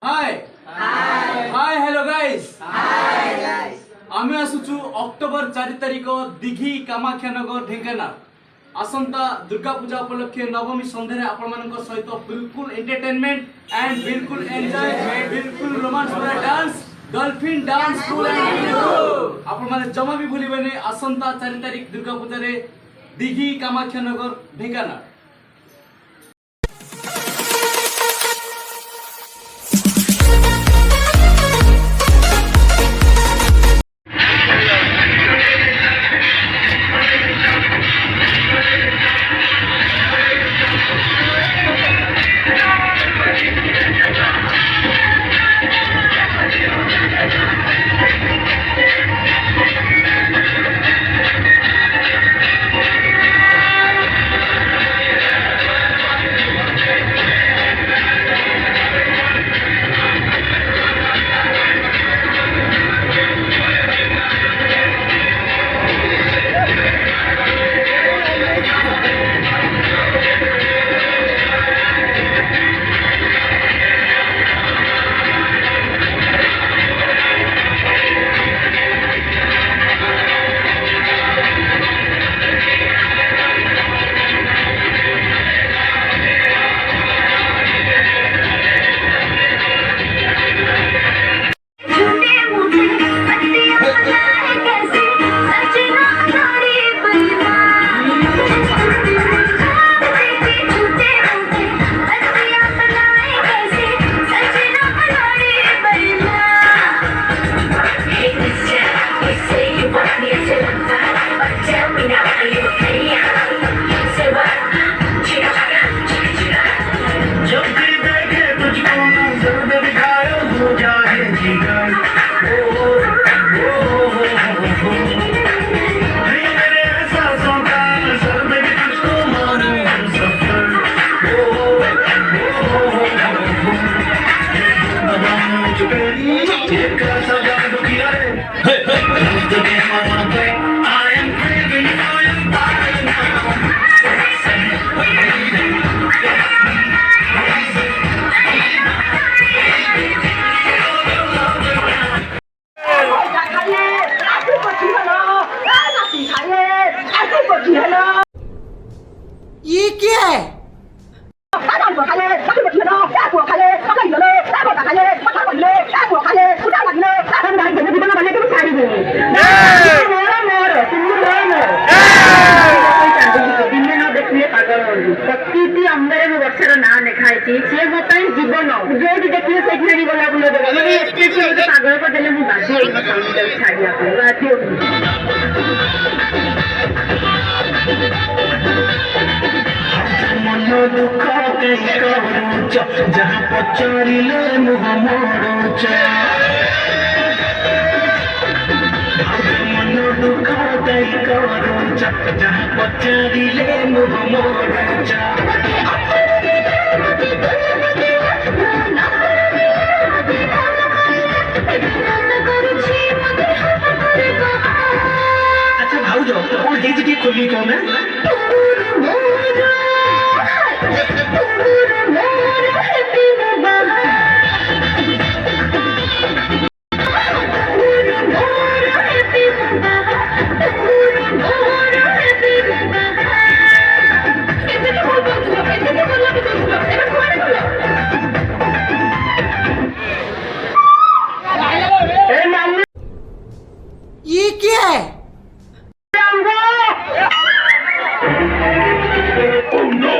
High hi hello guys আমি আসুছু October 4 তারিখ দিঘি কামাখ্যানগর ঢেঙ্কানাল আসন্তা দুর্গা পূজা উপলক্ষে নবমী সন্ধ্যারে আপনার সহিত বিলকুল এন্টারটেনমেন্ট এন্ড বিলকুল এনজয় বিলকুল রোমান্স ভরা dance dolphin dance school and আপনার জমা বি ভুলিবেনি আসন্তা 4 তারিখ দুর্গা পূজারে দিঘি কামাখ্যানগর ঢেঙ্কানাল। ये क्या है? जीवन जो देखिए पागल को देने मन दुख करुच जहाँ पचारे मुह मोरुच मन दुख करुच जहाँ पचारे मुह मोरुच अच्छा भाउज कौन है खोली कौन है ये क्या है? Oh no!